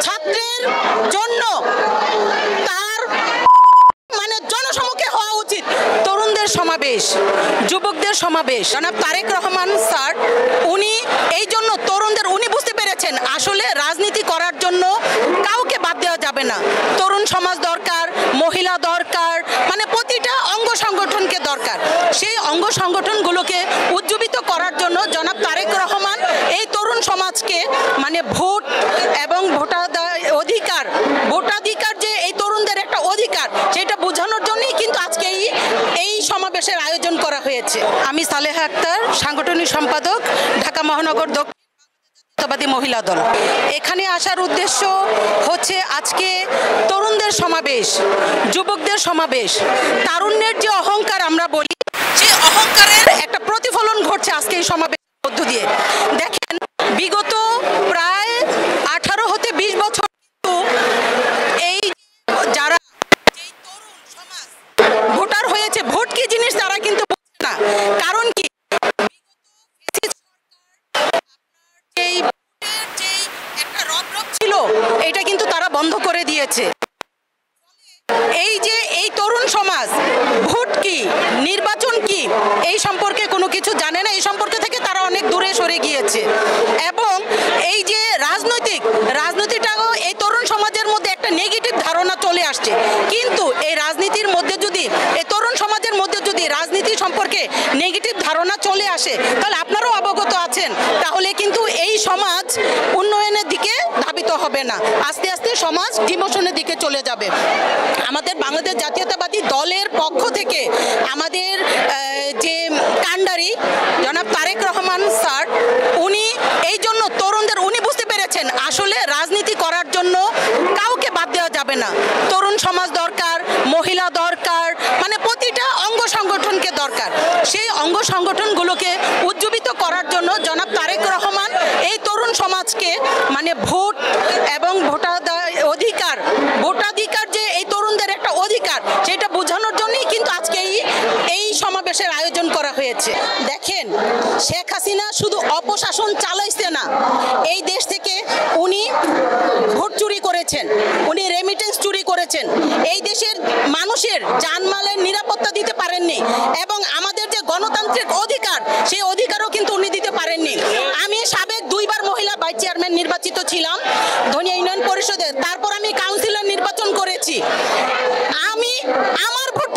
ছাত্রের জন্য তার মানে জনসমুখে হওয়া উচিত। তরুণদের সমাবেশ, যুবকদের সমাবেশ, জনাব তারেক রহমান স্যার উনি এই জন্য তরুণদের উনি বুঝতে পেরেছেন আসলে রাজনীতি করার জন্য কাউকে বাদ দেওয়া যাবে না। তরুণ সমাজ দরকার, মহিলা দরকার, মানে প্রতিটা অঙ্গ সংগঠনকে দরকার। সেই অঙ্গ সংগঠনগুলোকে উজ্জীবিত করার জন্য জনাব তারেক রহমান এই তরুণ সমাজকে মানে ভোট এবং ভোটাধিকার যে এই তরুণদের একটা অধিকার সেটা বোঝানোর জন্যই কিন্তু আজকে এই সমাবেশের আয়োজন করা হয়েছে। আমি সালেহা আক্তার, সাংগঠনিক সম্পাদক, ঢাকা মহানগর দক্ষিণ মহিলা দল। এখানে আসার উদ্দেশ্য হচ্ছে আজকে তরুণদের সমাবেশ, যুবকদের সমাবেশ, তারুণ্যের যে অহংকার আমরা বলি, যে অহংকারের একটা প্রতিফলন ঘটছে আজকে এই সমাবেশের মধ্য দিয়ে। দেখেন বিগত প্রায় 18 হতে 20 বছর এই যারা তরুণ সমাজ ভোটার হয়েছে, ভোট কি জিনিস তারা কিন্তু বুঝছে না। কারণ কি একটা রব ছিল এটা কিন্তু তারা বন্ধ করে দিয়েছে। এই যে এই তরুণ সমাজ ভোট কি, নির্বাচন কি এই সম্পর্কে কোনো কিছু জানে না। এই সম্পর্কে থেকে তারা অনেক দূরে সরে গিয়েছে এবং এই যে রাজনীতিটাও এই তরুণ সমাজের মধ্যে একটা নেগেটিভ ধারণা চলে আসছে। কিন্তু এই রাজনীতির মধ্যে যদি এই তরুণ সমাজের মধ্যে যদি রাজনীতি সম্পর্কে নেগেটিভ ধারণা চলে আসে তাহলে আপনারাও অবগত আছেন, তাহলে কিন্তু এই সমাজ উন্নয়নের দিকে ধাবিত হবে না, আস্তে আস্তে সমাজ ডিমোশনের দিকে চলে যাবে। আমাদের বাংলাদেশ জাতীয়তাবাদী দলের পক্ষ থেকে আমাদের যে কাণ্ডারি জনাব তারেক রহমান স্যার উনি এই জন্য তরুণদের উনি বুঝতে পেরেছেন আসলে রাজনীতি করার জন্য কাউকে বাদ দেওয়া যাবে না। তরুণ সমাজ দরকার, মহিলা দরকার, মানে প্রতিটা অঙ্গ সংগঠনকে দরকার। সেই অঙ্গ সংগঠনগুলোকে উজ্জীবিত করার জন্য জনাব তারেক রহমান এই তরুণ সমাজকে মানে ভোট এবং ভোটাধিকার যে এই তরুণদের একটা অধিকার সেটা বোঝানোর জন্যই কিন্তু আজকে এই সমাবেশের আয়োজন করা হয়েছে। দেখেন শেখ হাসিনা শুধু অপশাসন চালাইছে না, এই দেশ থেকে উনি ভোট চুরি করেছেন, উনি রেমিটেন্স চুরি করেছেন, এই দেশের মানুষের জানমালের নিরাপত্তা দিতে পারেননি এবং আমাদের যে গণতান্ত্রিক অধিকার সেই অধিকারও কিন্তু উনি দিতে পারেননি। আমি সাবেক 2 বার মহিলা ভাইস চেয়ারম্যান নির্বাচিত ছিলাম ধনিয়া ইউনিয়ন পরিষদে, তারপর আমি কাউন্সিলর নির্বাচন করেছি। আমার ভোট